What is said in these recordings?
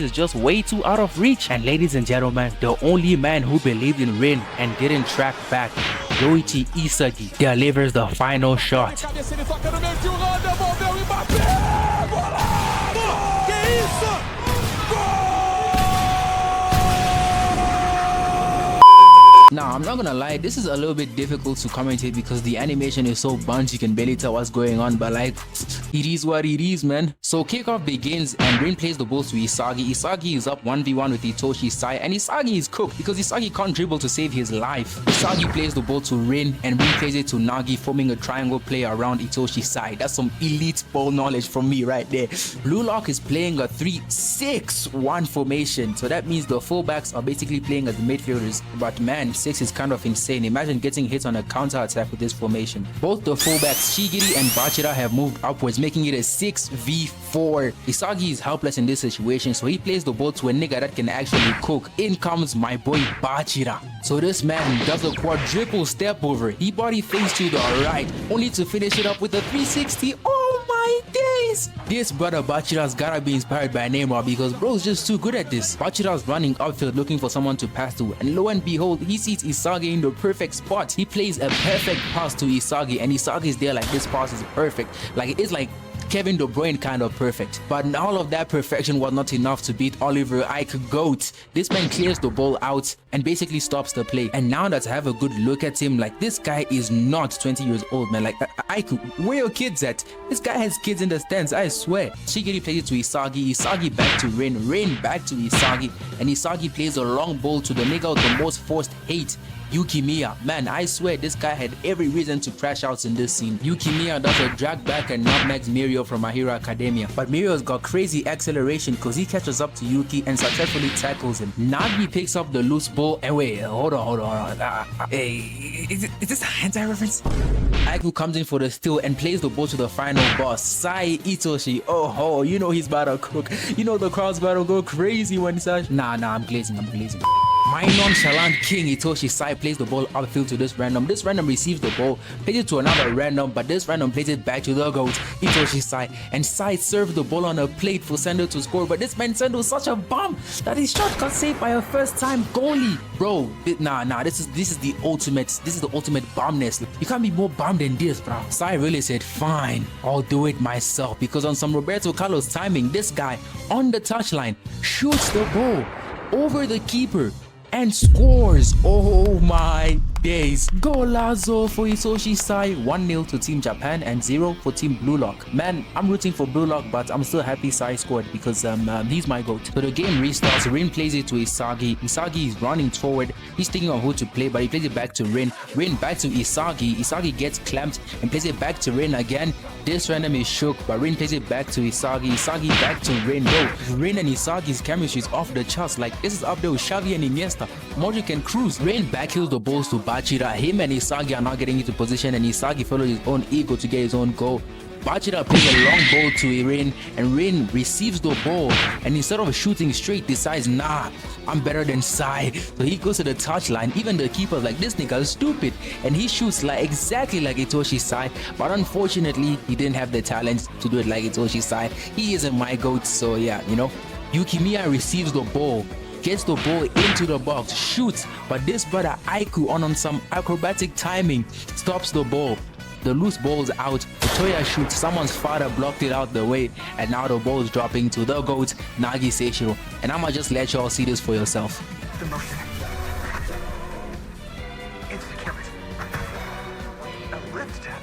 is just way too out of reach. And ladies and gentlemen, the only man who believed in Rin and didn't track back, Yoichi Isagi, delivers the final shot. Now, I'm not gonna lie, this is a little bit difficult to commentate because the animation is so bunched you can barely tell what's going on, but like, it is what it is, man. So kickoff begins and Rin plays the ball to Isagi. Isagi is up 1v1 with Itoshi Sai and Isagi is cooked because Isagi can't dribble to save his life. Isagi plays the ball to Rin and Rin plays it to Nagi, forming a triangle play around Itoshi Sai. That's some elite ball knowledge from me right there. Blue Lock is playing a 3-6-1 formation, so that means the fullbacks are basically playing as the midfielders, but man, 6 is kind of insane. Imagine getting hit on a counter-attack with this formation. Both the fullbacks Shigiri and Bachira have moved upwards, making it a 6v4. Isagi is helpless in this situation, so he plays the ball to a nigga that can actually cook. In comes my boy Bachira. So this man does a quadruple step over. He body fakes to the right, only to finish it up with a 360. Oh my days! This brother Bachira's gotta be inspired by Neymar because bro's just too good at this. Bachira's running upfield looking for someone to pass to, and lo and behold, he sees Isagi in the perfect spot. He plays a perfect pass to Isagi, and Isagi is there like this pass is perfect. Like it's like Kevin De Bruyne kind of perfect. But all of that perfection was not enough to beat Oliver Ike GOAT. This man clears the ball out and basically stops the play. And now that I have a good look at him, like this guy is not 20 years old, man. Like Ike, where your kids at? This guy has kids in the stands, I swear. Shigiri plays it to Isagi, Isagi back to Rin, Rin back to Isagi, and Isagi plays a long ball to the nigga with the most forced hate, Yukimiya. Man, I swear this guy had every reason to crash out in this scene. Yukimiya does a drag back and nutmegs Mirio from My Hero Academia, but Mirio's got crazy acceleration because he catches up to Yuki and successfully tackles him. Nagi picks up the loose ball and wait, hold on. Hey, is this a hentai reference? Aiku comes in for the steal and plays the ball to the final boss, Sai Itoshi. Oh, you know he's about to cook. You know the crowd's about to go crazy when he's like, nah, I'm glazing. My nonchalant king Itoshi Sai plays the ball upfield to this random. This random receives the ball, plays it to another random, but this random plays it back to the GOAT, Itoshi Sai. And Sai serves the ball on a plate for Sendo to score, but this man Sendo is such a bum that his shot got saved by a first-time goalie. Bro, this is the ultimate bumness. You can't be more bum than this, bro. Sai really said, fine, I'll do it myself, because on some Roberto Carlos timing, this guy on the touchline shoots the ball over the keeper and scores. Oh my days. Golazo for Itoshi Sai. 1-0 to Team Japan and 0 for Team Blue Lock. Man, I'm rooting for Blue Lock, but I'm still happy Sai scored because he's my GOAT. So the game restarts. Rin plays it to Isagi. Isagi is running forward. He's thinking of who to play, but he plays it back to Rin. Rin back to Isagi. Isagi gets clamped and plays it back to Rin again. This random is shook, but Rin plays it back to Isagi. Isagi back to Rin. Bro, Rin and Isagi's chemistry is off the charts. Like, this is up there with Xavi and Iniesta. Modric and Cruz. Rin backhills the balls to Bachira. Him and Isagi are not getting into position, and Isagi followed his own ego to get his own goal. Bachira plays a long ball to Rin, and Rin receives the ball, and instead of shooting straight, decides, nah, I'm better than Sai. So he goes to the touchline. Even the keeper's like, this nigga is stupid, and he shoots like exactly like Itoshi Sai, but unfortunately, he didn't have the talent to do it like Itoshi Sai. He isn't my GOAT, so yeah, you know. Yukimiya receives the ball, gets the ball into the box, shoots, but this brother Aiku on some acrobatic timing stops the ball. The loose ball is out. Toya shoots, someone's father blocked it out the way, and now the ball is dropping to the GOAT, Nagi Seishiro. And I'ma just let y'all see this for yourself. The motion. Insecure. A lift step.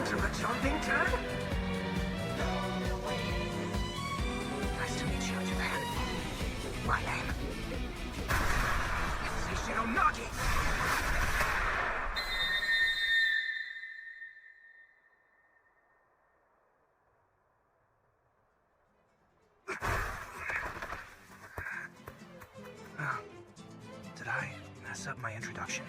To a jumping turn. Nice to meet you, Japan. My name is Shido Nagi. Did I mess up my introduction?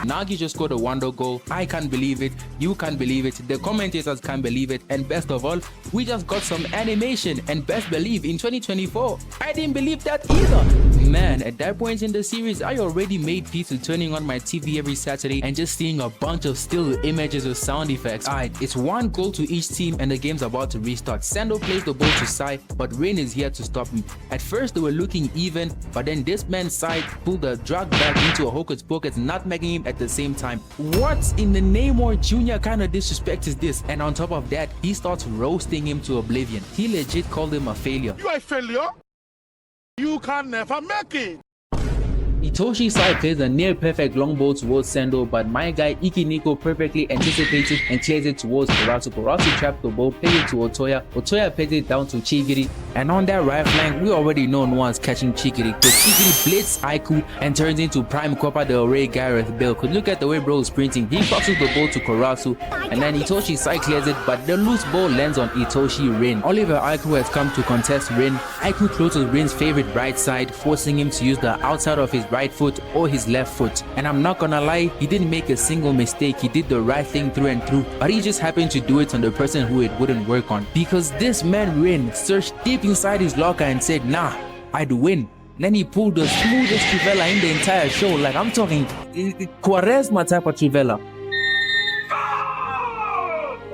Nagi just scored a wonder goal. I can't believe it. You can't believe it. The commentators can't believe it. And best of all, we just got some animation. And best believe in 2024, I didn't believe that either. Man, at that point in the series, I already made peace with turning on my TV every Saturday and just seeing a bunch of still images with sound effects. Alright, it's 1 goal to each team and the game's about to restart. Sando plays the ball to Sai, but Rain is here to stop him. At first they were looking even, but then this man's Sai pulled the drag back into a hocus pocus, nutmegging him at the same time. What in the name or junior kind of disrespect is this? And on top of that, he starts roasting him to oblivion. He legit called him a failure. You are a failure? You can never make it. Itoshi Sai plays a near perfect long ball towards Sando, but my guy Ikiniko perfectly anticipates it and clears it towards Kurasu. Kurasu traps the ball, plays it to Otoya. Otoya plays it down to Chigiri, and on that right flank, we already know no one's catching Chigiri, because Chigiri blitz Aiku and turns into prime Copa del Rey Gareth Bale. Cause look at the way bro is sprinting. He crosses the ball to Kurasu, and then Itoshi Sai clears it, but the loose ball lands on Itoshi Rin. Oliver Aiku has come to contest Rin. Aiku closes Rin's favorite right side, forcing him to use the outside of his right foot or his left foot. And I'm not gonna lie, he didn't make a single mistake. He did the right thing through and through, but he just happened to do it on the person who it wouldn't work on, because this man Rin searched deep inside his locker and said, nah, I'd win. Then he pulled the smoothest Trivela in the entire show. Like, I'm talking Quaresma type of Trivela.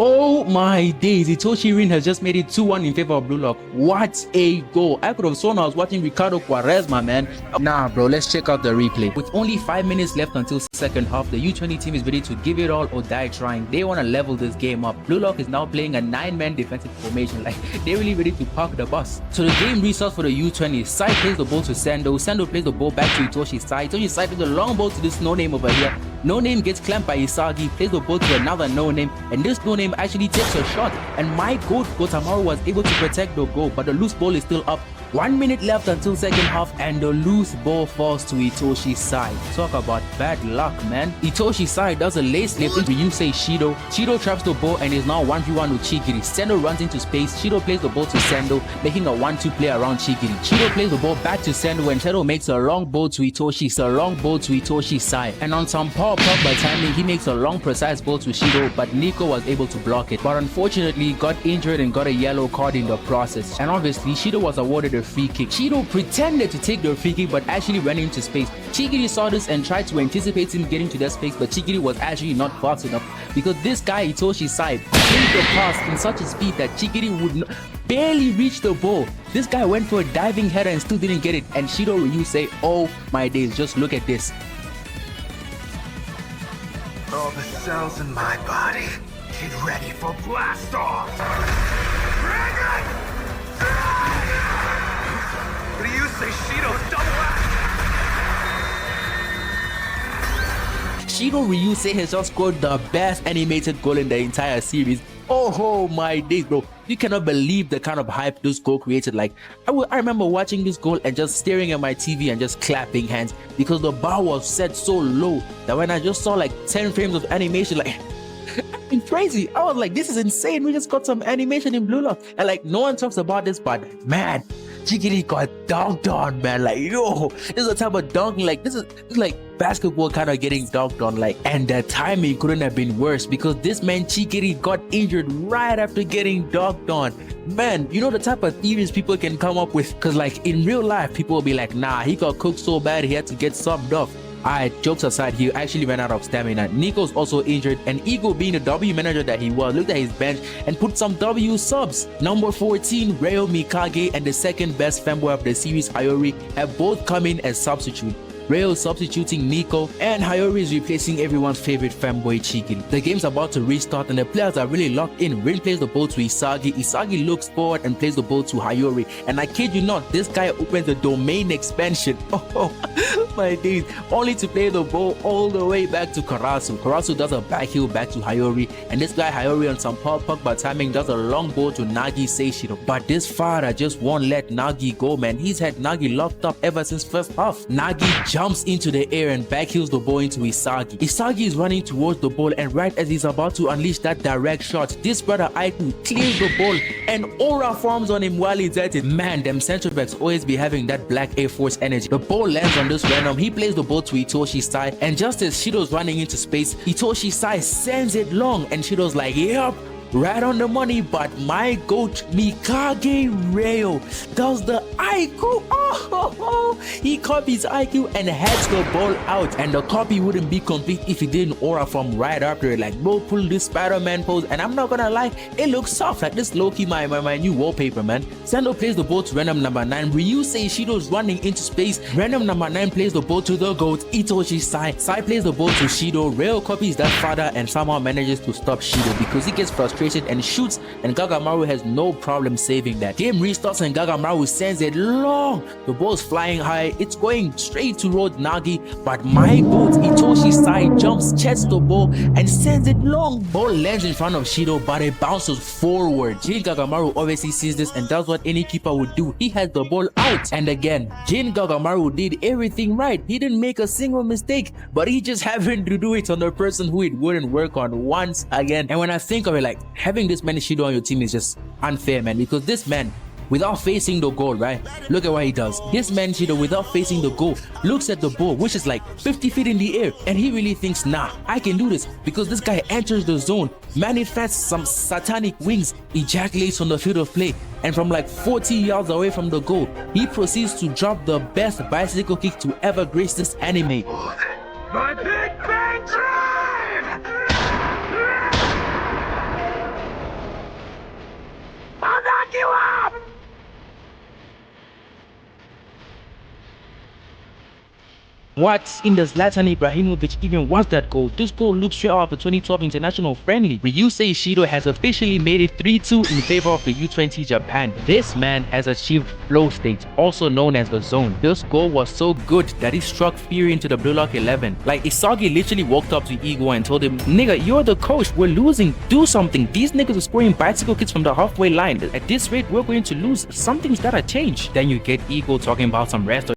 Oh my days, Itoshi Rin has just made it 2-1 in favor of Blue Lock. What a goal. I could have sworn I was watching Ricardo Quaresma, man. Nah bro, let's check out the replay. With only 5 minutes left until second half, the U20 team is ready to give it all or die trying. They want to level this game up. Blue Lock is now playing a 9-man defensive formation. Like, they're really ready to park the bus. So the game restarts for the U20. Sai plays the ball to Sando. Sando plays the ball back to Itoshi Sai. Itoshi Sai plays the long ball to this no-name over here. No-name gets clamped by Isagi, plays the ball to another no-name, and this no-name actually takes a shot, and my goat Gotamaru was able to protect the goal, but the loose ball is still up. 1 minute left until second half, and the loose ball falls to Itoshi Sai. Talk about bad luck, man. Itoshi Sai does a lace lift into Yusei Shido. Shido traps the ball and is now 1v1 with Chigiri. Sendo runs into space. Shido plays the ball to Sendo, making a 1-2 play around Chigiri. Shido plays the ball back to Sendo, and Sendo makes a long ball to Itoshi Sai. And on some power plug by timing, he makes a long precise ball to Shido, but Nico was able to block it. But unfortunately, got injured and got a yellow card in the process. And obviously, Shido was awarded a free kick. Shido pretended to take the free kick but actually ran into space. Chigiri saw this and tried to anticipate him getting to that space, but Chigiri was actually not fast enough, because this guy Itoshi Sai played the pass in such a speed that Chigiri would barely reach the ball. This guy went for a diving header and still didn't get it, and Shido Ryu say, oh my days, just look at this. All the cells in my body, get ready for blast off! Bring it! What do you say, Shido's double act? Shido Ryusei has just scored the best animated goal in the entire series. Oh my days, bro. You cannot believe the kind of hype this goal created. Like, I remember watching this goal and just staring at my TV and just clapping hands, because the bar was set so low that when I just saw like 10 frames of animation, like, it's crazy. I was like, this is insane. We just got some animation in Blue Lock. And like, no one talks about this, but man, Chigiri got dunked on, man. Like, yo, this is the type of dunking, like, this is like basketball kind of getting dunked on, like, and the timing couldn't have been worse, because this man Chigiri got injured right after getting dunked on. Man, you know the type of theories people can come up with, because like in real life, people will be like, nah, he got cooked so bad he had to get subbed off. Alright, jokes aside, he actually ran out of stamina. Nico's also injured, and Ego, being the W manager that he was, looked at his bench and put some W subs. Number 14, Ryo Mikage, and the second best fanboy of the series, Hayori, have both come in as substitute. Ryo substituting Nico, and Hayori is replacing everyone's favorite fanboy Chigiri. The game's about to restart and the players are really locked in. Rin plays the ball to Isagi. Isagi looks forward and plays the ball to Hayori. And I kid you not, this guy opens the domain expansion. Oh my days. Only to play the ball all the way back to Karasu. Karasu does a back heel back to Hayori. And this guy Hayori on some power puck by timing does a long ball to Nagi Seishiro. But this father just won't let Nagi go, man. He's had Nagi locked up ever since first half. Nagi jumps into the air and backheels the ball into Isagi. Isagi is running towards the ball, and right as he's about to unleash that direct shot, this brother Aiku clears the ball and aura forms on him while he's at it. Man, them central backs always be having that black Air Force energy. The ball lands on this random. He plays the ball to Itoshi Sai, and just as Shido's running into space, Itoshi Sai sends it long, and Shido's like, yep, right on the money, but my goat Mikage Rayo does the IQ. He copies IQ and heads the ball out, and the copy wouldn't be complete if he didn't aura from right after it. Like, bro, pull this Spider-Man pose, and I'm not gonna lie, it looks soft. Like, this low-key my new wallpaper, man. Sendo plays the ball to random number 9. Ryu says Shido's running into space. Random number 9 plays the ball to the goat Itoshi Sai. Sai plays the ball to Shido. Rayo copies that father and somehow manages to stop Shido because he gets frustrated and shoots, and Gagamaru has no problem saving that. Game restarts and Gagamaru sends it long. The ball's flying high. It's going straight to road Nagi, but my goat Itoshi Sai jumps, checks the ball, and sends it long. Ball lands in front of Shido, but it bounces forward. Jin Gagamaru obviously sees this and does what any keeper would do. He has the ball out. And again, Jin Gagamaru did everything right. He didn't make a single mistake, but he just happened to do it on the person who it wouldn't work on once again. And when I think of it, like, having this many Shido on your team is just unfair, man, because this man, without facing the goal, right? Look at what he does. This man Shido, without facing the goal, looks at the ball, which is like 50 feet in the air, and he really thinks, nah, I can do this, because this guy enters the zone, manifests some satanic wings, ejaculates on the field of play, and from like 40 yards away from the goal, he proceeds to drop the best bicycle kick to ever grace this anime. My Big Bang Drive! I'll knock you up! What in the Zlatan Ibrahimovic even was that goal? This goal looks straight out of the 2012 international friendly. Ryu says Shido has officially made it 3-2 in favor of the U20 Japan. This man has achieved flow state, also known as the zone. This goal was so good that he struck fear into the Blue Lock 11. Like, Isagi literally walked up to Ego and told him, nigga, you're the coach, we're losing, do something. These niggas are scoring bicycle kicks from the halfway line. At this rate, we're going to lose. Something's gotta change. Then you get Ego talking about some rest.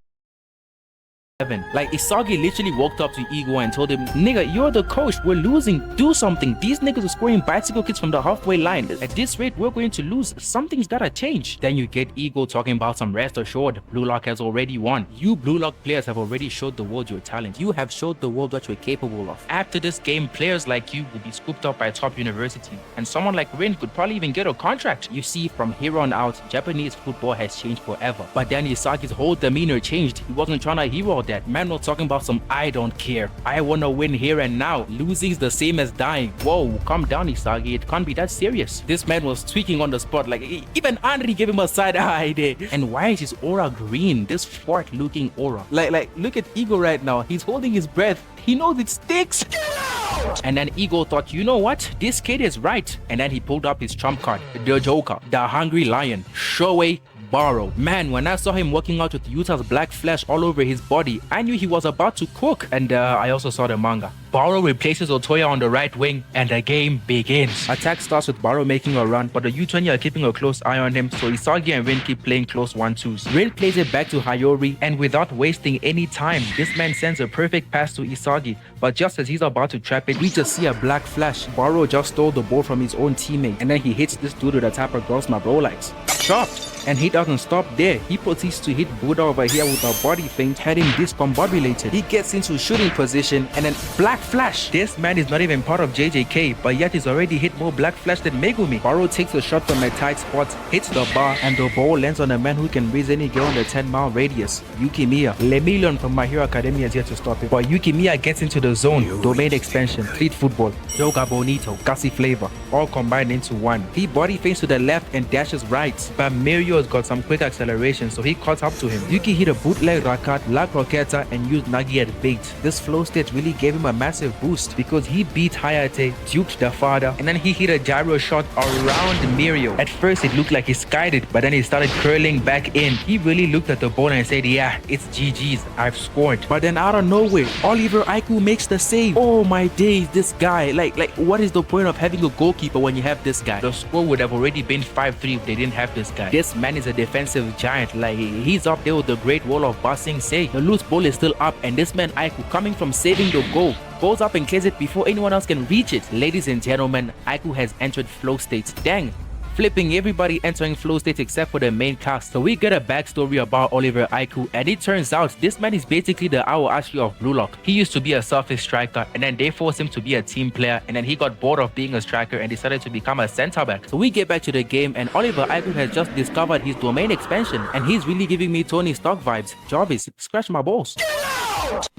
Like, Isagi literally walked up to Ego and told him, nigga, you're the coach, we're losing, do something. These niggas are scoring bicycle kicks from the halfway line. At this rate, we're going to lose. Something's gotta change. Then you get Ego talking about some rest assured. Blue Lock has already won. You Blue Lock players have already showed the world your talent. You have showed the world what you're capable of. After this game, players like you will be scooped up by a top university, and someone like Rin could probably even get a contract. You see, from here on out, Japanese football has changed forever. But then Isagi's whole demeanor changed. He wasn't trying to hero all that. Man was talking about some I don't care. I wanna win here and now. Losing's the same as dying. Whoa, calm down, Isagi. It can't be that serious. This man was tweaking on the spot. Like, even Henry gave him a side eye there. And why is his aura green? This fort looking aura. Like, look at Ego right now. He's holding his breath. He knows it sticks. And then Ego thought, you know what? This kid is right. And then he pulled up his trump card. The Joker. The Hungry Lion. Shoei Barou. Man, when I saw him walking out with Utah's black flesh all over his body, I knew he was about to cook. And I also saw the manga. Barou replaces Otoya on the right wing, and the game begins. Attack starts with Barou making a run, but the U20 are keeping a close eye on him, so Isagi and Rin keep playing close 1-2s. Rin plays it back to Hayori, and without wasting any time, this man sends a perfect pass to Isagi, but just as he's about to trap it, we just see a black flash. Barou just stole the ball from his own teammate, and then he hits this dude with a type of girls my bro likes. Chopped! And he doesn't stop there. He proceeds to hit Buddha over here with a body feint, had him discombobulated. He gets into shooting position and then black flash. This man is not even part of JJK, but yet he's already hit more black flash than Megumi. Barou takes a shot from a tight spot, hits the bar, and the ball lands on a man who can raise any girl in the 10-mile radius. Yukimiya. Lemillion from My Hero Academia is here to stop it. But Yukimiya gets into the zone, domain expansion, street football, yoga bonito, gassy flavor, all combined into one. He body feints to the left and dashes right, but Mario has got some quick acceleration, so he caught up to him. Yuki hit a bootleg Rakat, La Croqueta, and used Nagi as bait. This flow state really gave him a massive boost because he beat Hayate, duped the father, and then he hit a gyro shot around Mirio. At first it looked like he skied it, but then he started curling back in. He really looked at the ball and said, yeah, it's GG's, I've scored. But then out of nowhere, Oliver Aiku makes the save. Oh my days, this guy. Like what is the point of having a goalkeeper when you have this guy? The score would have already been 5-3 if they didn't have this guy. This man is a defensive giant. Like, he's up there with the Great Wall of Ba Sing Se. The loose ball is still up, and this man Aiku, coming from saving the goal, goes up and clears it before anyone else can reach it. Ladies and gentlemen, Aiku has entered flow state. Dang, flipping everybody entering flow state except for the main cast. So we get a backstory about Oliver Aiku, and it turns out this man is basically the Aoashi of Blue Lock. He used to be a surface striker, and then they forced him to be a team player, and then he got bored of being a striker and decided to become a center back. So we get back to the game, and Oliver Aiku has just discovered his domain expansion, and he's really giving me Tony Stark vibes. Jarvis, scratch my balls.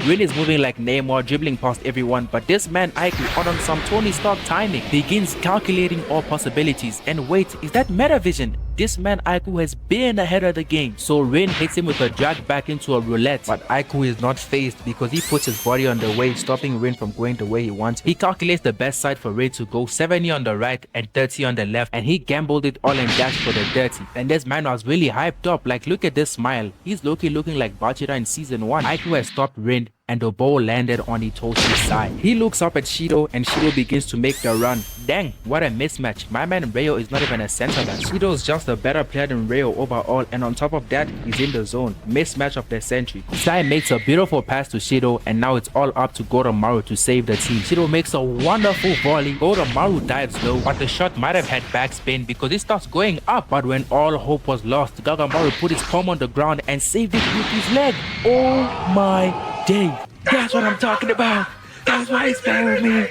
Rin is moving like Neymar, dribbling past everyone, but this man Aiku, on some Tony Stark timing, begins calculating all possibilities. And wait, is that metavision? This man Aiku has been ahead of the game. So Rin hits him with a drag back into a roulette, but Aiku is not phased because he puts his body on the way, stopping Rin from going the way he wants. He calculates the best side for Rin to go, 70 on the right and 30 on the left, and he gambled it all and dashed for the 30. And this man was really hyped up. Like, look at this smile. He's low-key looking like Bachira in season 1. Aiku has stopped Rin, and the ball landed on Itoshi's side. He looks up at Shido, and Shido begins to make the run. Dang, what a mismatch. My man Rayo is not even a center back. Shido is just a better player than Rayo overall, and on top of that, he's in the zone. Mismatch of the century. Sai makes a beautiful pass to Shido, and now it's all up to Maru to save the team. Shido makes a wonderful volley. Maru dives low, but the shot might have had backspin because it starts going up. But when all hope was lost, Maru put his palm on the ground and saved it with his leg. Oh my day. That's what I'm talking about. That's why he's playing with me.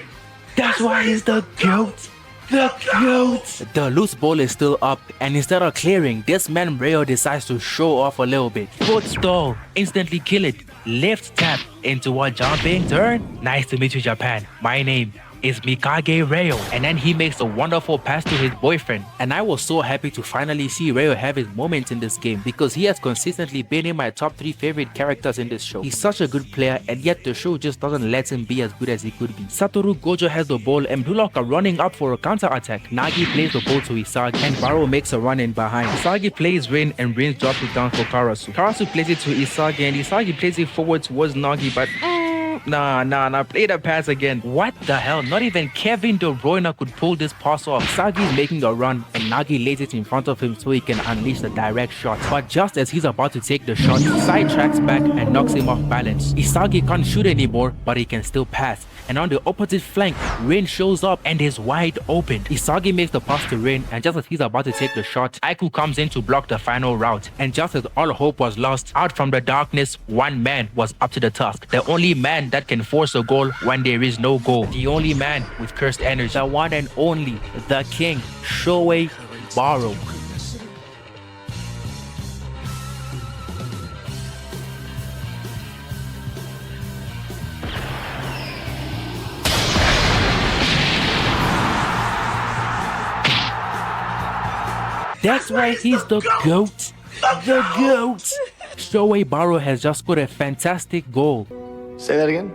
That's why he's the GOAT. The GOAT. The loose ball is still up, and instead of clearing, this man Rayo decides to show off a little bit. Foot stall, instantly kill it. Left tap into a jumping turn. Nice to meet you, Japan. My name is Mikage Rayo. And then he makes a wonderful pass to his boyfriend. And I was so happy to finally see Rayo have his moments in this game, because he has consistently been in my top 3 favorite characters in this show. He's such a good player, and yet the show just doesn't let him be as good as he could be. Satoru Gojo has the ball, and Blue Lock are running up for a counterattack. Nagi plays the ball to Isagi, and Barou makes a run in behind. Isagi plays Rin, and Rin drops it down for Karasu. Karasu plays it to Isagi, and Isagi plays it forward towards Nagi, but Nah, play the pass again. What the hell? Not even Kevin De Bruyne could pull this pass off. Isagi is making a run, and Nagi lays it in front of him so he can unleash the direct shot. But just as he's about to take the shot, sidetracks back and knocks him off balance. Isagi can't shoot anymore, but he can still pass. And on the opposite flank, Rin shows up and is wide open. Isagi makes the pass to Rin, and just as he's about to take the shot, Aiku comes in to block the final route. And just as all hope was lost, out from the darkness, one man was up to the task. The only man that can force a goal when there is no goal. The only man with cursed energy. The one and only, the king, Shohei Barou. That's why he's the GOAT. The GOAT. Shohei Barou has just scored a fantastic goal. Say that again?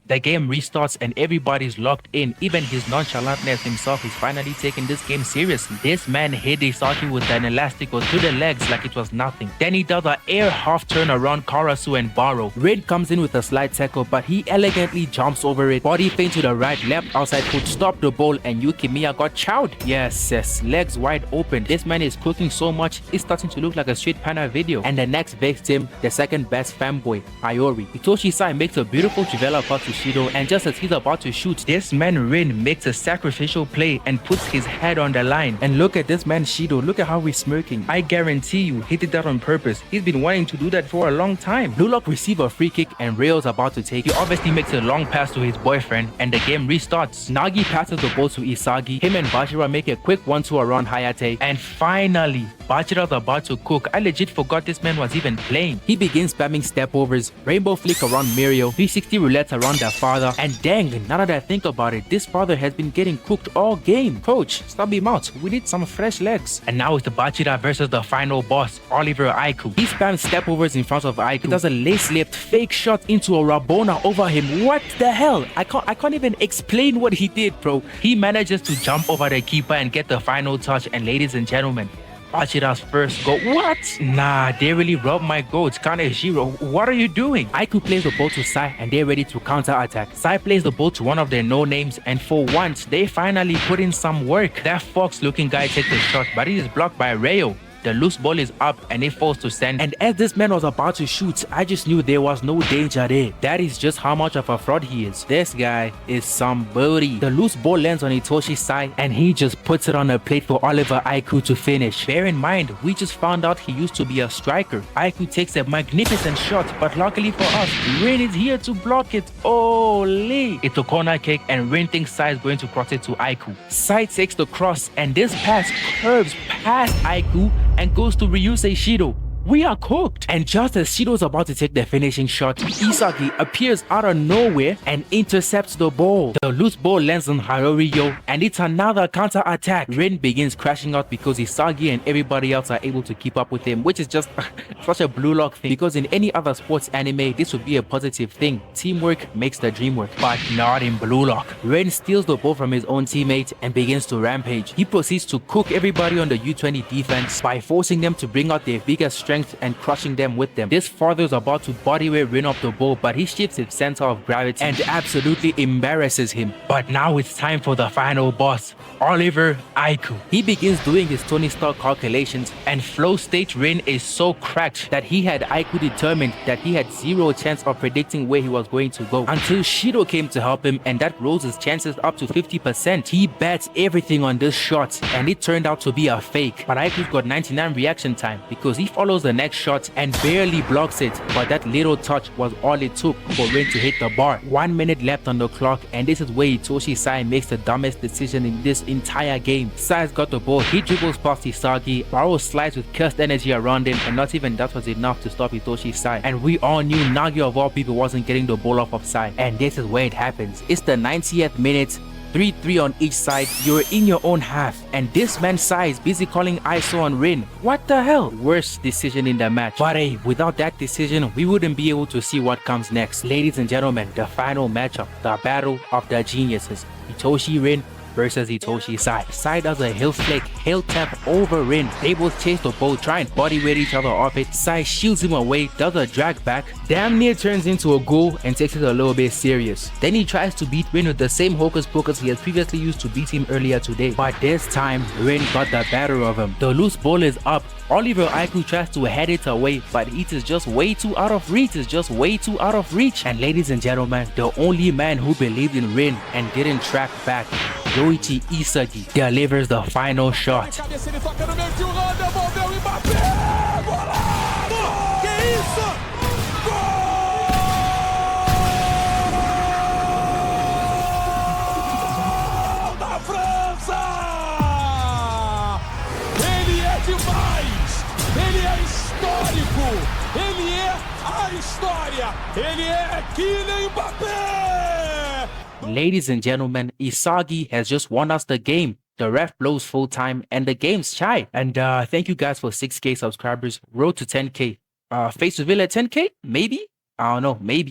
The game restarts and everybody's locked in. Even his nonchalantness himself is finally taking this game seriously. This man hit Isagi with an elastico to the legs like it was nothing. Then he does an air half turn around Karasu and Barou. Red comes in with a slight tackle, but he elegantly jumps over it. Body feint to the right, left outside foot, stop the ball, and Yukimiya got chowed. Yes, legs wide open. This man is cooking so much, it's starting to look like a Street Panda video. And the next victim, the second best fanboy, Iori. Itoshi Sai makes a beautiful Trivela pass to Shido, and just as he's about to shoot, this man Rin makes a sacrificial play and puts his head on the line. And look at this man Shido, look at how he's smirking. I guarantee you he did that on purpose. He's been wanting to do that for a long time. Blue Lock receive a free kick and Rail's about to take it. He obviously makes a long pass to his boyfriend and the game restarts. Nagi passes the ball to Isagi. Him and Bachira make a quick 1-2 around Hayate. And finally, Bachira's about to cook. I legit forgot this man was even playing. He begins spamming stepovers, rainbow flick around Mirio, 360 roulette around their father, and dang, now that I think about it, this father has been getting cooked all game. Coach, stop him out. We need some fresh legs. And now it's the Bachira versus the final boss, Oliver Aiku. He spams stepovers in front of Aiku. He does a lace-lipped fake shot into a Rabona over him. What the hell? I can't even explain what he did, bro. He manages to jump over the keeper and get the final touch, and ladies and gentlemen, Bachira's first goal. What? Nah, they really robbed my goats. Kaneshiro, what are you doing? Aiku plays the ball to Sai and they're ready to counter-attack. Sai plays the ball to one of their no-names, and for once, they finally put in some work. That fox-looking guy takes the shot, but it is blocked by Rayo. The loose ball is up and it falls to send. And as this man was about to shoot, I just knew there was no danger there. That is just how much of a fraud he is. This guy is somebody. The loose ball lands on Itoshi's side and he just puts it on a plate for Oliver Aiku to finish. Bear in mind, we just found out he used to be a striker. Aiku takes a magnificent shot, but luckily for us, Rin is here to block it. Holy! It's a corner kick and Rin thinks Sai is going to cross it to Aiku. Sai takes the cross and this pass curves past Aiku and goes to Ryusei Shido. We are cooked. And just as Shido is about to take the finishing shot, Isagi appears out of nowhere and intercepts the ball. The loose ball lands on Haroriyo and it's another counter-attack. Rin begins crashing out because Isagi and everybody else are able to keep up with him, which is just such a blue lock thing, because in any other sports anime this would be a positive thing. Teamwork makes the dream work, but not in blue lock. Rin steals the ball from his own teammate and begins to rampage. He proceeds to cook everybody on the U20 defense by forcing them to bring out their biggest strength and crushing them with them. This father is about to bodyweight Rin off the ball, but he shifts his center of gravity and absolutely embarrasses him. But now it's time for the final boss, Oliver Aiku. He begins doing his Tony Stark calculations and flow state Rin is so cracked that he had Aiku determined that he had zero chance of predicting where he was going to go, until Shido came to help him and that rose his chances up to 50%. He bets everything on this shot and it turned out to be a fake, but Aiku's got 99 reaction time because he follows the next shot and barely blocks it, but that little touch was all it took for Rin to hit the bar. 1 minute left on the clock and this is where Itoshi Sai makes the dumbest decision in this entire game. Sai's got the ball, he dribbles past Isagi, Barou slides with cursed energy around him and not even that was enough to stop Itoshi Sai, and we all knew Nagi of all people wasn't getting the ball off of Sai, and this is where it happens. It's the 90th minute, 3-3 on each side, you're in your own half and this man Sai is busy calling ISO on Rin. What the hell? Worst decision in the match. But hey, without that decision we wouldn't be able to see what comes next. Ladies and gentlemen, the final matchup, the battle of the geniuses, Itoshi Rin versus Itoshi Sai. Sai does a heel flick, heel tap over Rin. They both chase the ball, try and bodyweight each other off it. Sai shields him away, does a drag back, damn near turns into a goal and takes it a little bit serious. Then he tries to beat Rin with the same hocus pocus he has previously used to beat him earlier today. But this time, Rin got the better of him. The loose ball is up. Oliver Aiku tries to head it away, but it is just way too out of reach. It's just way too out of reach. And ladies and gentlemen, the only man who believed in Rin and didn't track back, Yoichi Isagi, delivers the final shot. Ele é histórico! Ele é a história! Ele é Kylian Mbappé! Ladies and gentlemen, Isagi has just won us the game. The ref blows full time and the game's shy. And thank you guys for 6K subscribers. Road to 10K. Face reveal at 10K? Maybe? I don't know. Maybe.